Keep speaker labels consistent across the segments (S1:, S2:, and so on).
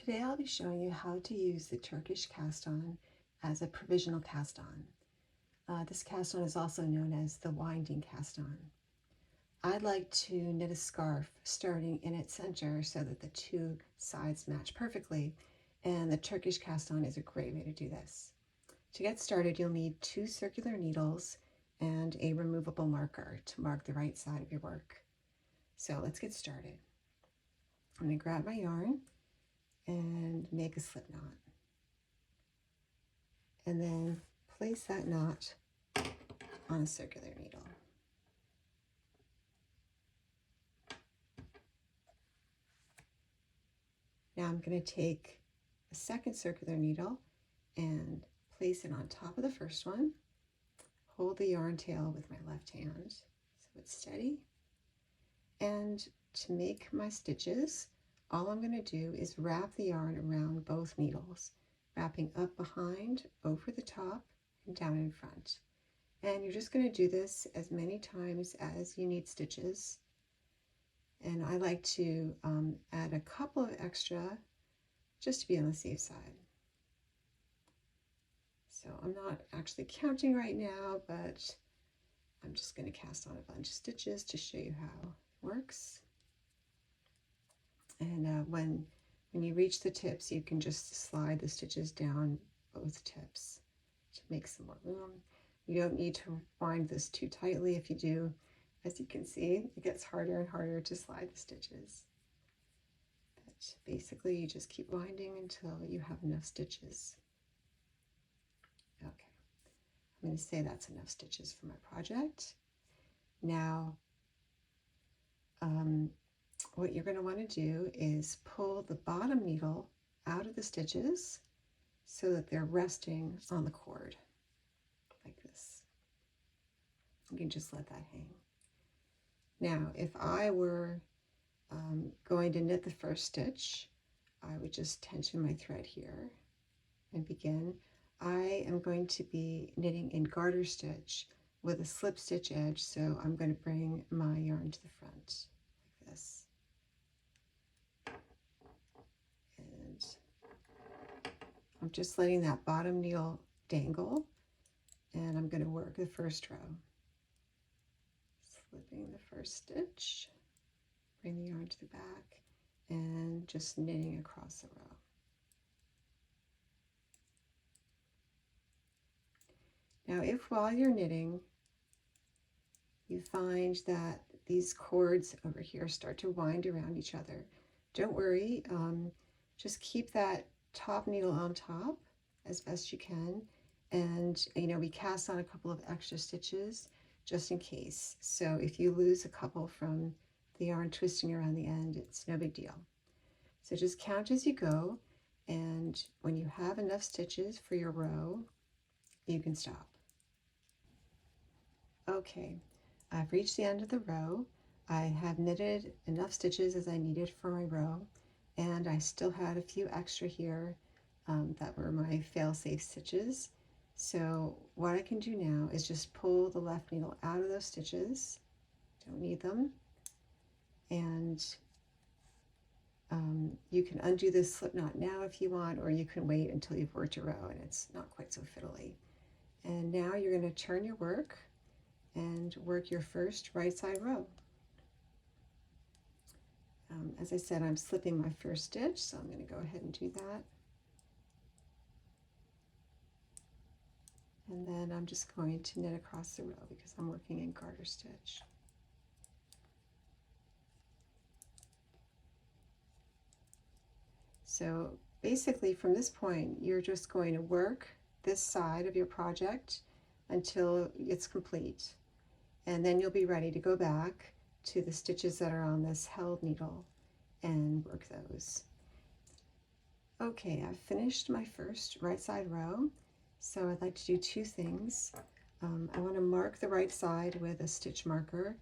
S1: Today I'll be showing you how to use the Turkish cast on as a provisional cast on. This cast on is also known as the winding cast on. I'd like to knit a scarf starting in its center so that the two sides match perfectly, and the Turkish cast on is a great way to do this. To get started, you'll need 2 circular needles and a removable marker to mark the right side of your work. So let's get started. I'm going to grab my yarn and make a slip knot, and then place that knot on a circular needle. Now I'm going to take a second circular needle and place it on top of the first one. Hold the yarn tail with my left hand so it's steady. And to make my stitches, all I'm going to do is wrap the yarn around both needles, wrapping up behind, over the top, and down in front. And you're just going to do this as many times as you need stitches. And I like to add a couple of extra just to be on the safe side. So I'm not actually counting right now, but I'm just going to cast on a bunch of stitches to show you how it works. And when you reach the tips, you can just slide the stitches down both tips to make some more room. You don't need to wind this too tightly. If you do, as you can see, it gets harder and harder to slide the stitches. But basically, you just keep winding until you have enough stitches. Okay, I'm going to say that's enough stitches for my project. Now, what you're going to want to do is pull the bottom needle out of the stitches so that they're resting on the cord, like this. You can just let that hang. Now, if I were going to knit the first stitch, I would just tension my thread here and begin. I am going to be knitting in garter stitch with a slip stitch edge, so I'm going to bring my yarn to the front like this. And I'm just letting that bottom needle dangle, and I'm going to work the first row. Slipping the first stitch, bring the yarn to the back, and just knitting across the row. Now, if while you're knitting, you find that these cords over here start to wind around each other, don't worry. Just keep that top needle on top as best you can. And, we cast on a couple of extra stitches just in case. So if you lose a couple from the yarn twisting around the end, it's no big deal. So just count as you go. And when you have enough stitches for your row, you can stop. Okay, I've reached the end of the row. I have knitted enough stitches as I needed for my row, and I still had a few extra here that were my fail-safe stitches. So what I can do now is just pull the left needle out of those stitches. Don't need them. And you can undo this slip knot now if you want, or you can wait until you've worked a row and it's not quite so fiddly. And now you're going to turn your work and work your first right side row. As I said, I'm slipping my first stitch, so I'm going to go ahead and do that. And then I'm just going to knit across the row because I'm working in garter stitch. So basically from this point, you're just going to work this side of your project until it's complete. And then you'll be ready to go back to the stitches that are on this held needle and work those. Okay, I've finished my first right side row, so I'd like to do 2 things. I want to mark the right side with a stitch marker,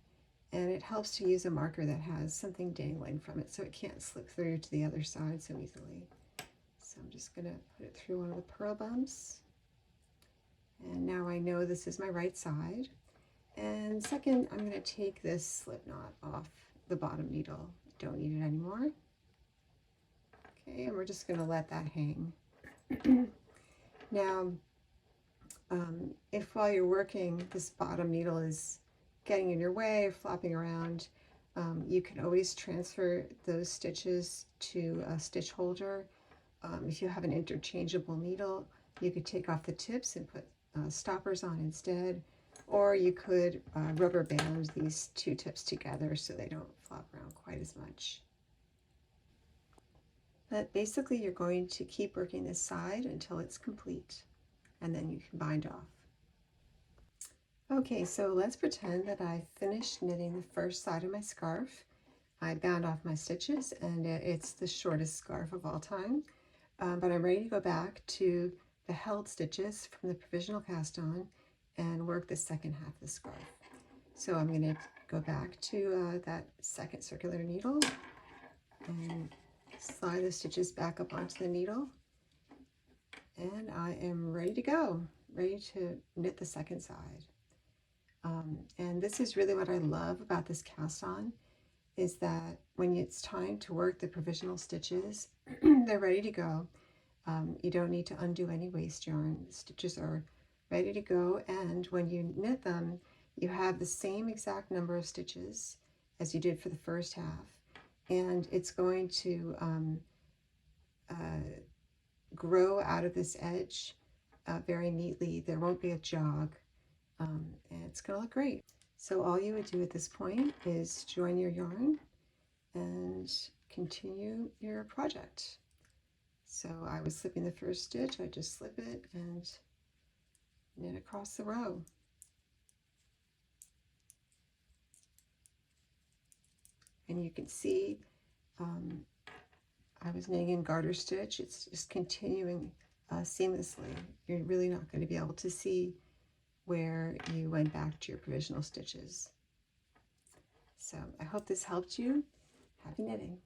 S1: and it helps to use a marker that has something dangling from it so it can't slip through to the other side so easily. So I'm just going to put it through one of the purl bumps, and now I know this is my right side. And second, I'm going to take this slip knot off the bottom needle. Don't need it anymore. Okay, Okay, and we're just going to let that hang. Now, if while you're working this bottom needle is getting in your way or flopping around, you can always transfer those stitches to a stitch holder. If you have an interchangeable needle, you could take off the tips and put stoppers on instead, or you could rubber band these two tips together so they don't flop around quite as much. But basically you're going to keep working this side until it's complete, and then you can bind off. Okay, so let's pretend that I finished knitting the first side of my scarf. I bound off my stitches, and it's the shortest scarf of all time. But I'm ready to go back to the held stitches from the provisional cast on and work the second half of the scarf. So I'm going to go back to that second circular needle and slide the stitches back up onto the needle, and I am ready to go, ready to knit the second side. And this is really what I love about this cast on, is that when it's time to work the provisional stitches, they're ready to go. You don't need to undo any waste yarn. The stitches are ready to go, and when you knit them, you have the same exact number of stitches as you did for the first half, and it's going to grow out of this edge very neatly. There won't be a jog, and it's going to look great. So all you would do at this point is join your yarn and continue your project. So I was slipping the first stitch, I just slip it and knit across the row. And you can see I was knitting in garter stitch. It's just continuing seamlessly. You're really not going to be able to see where you went back to your provisional stitches. So I hope this helped you. Happy knitting.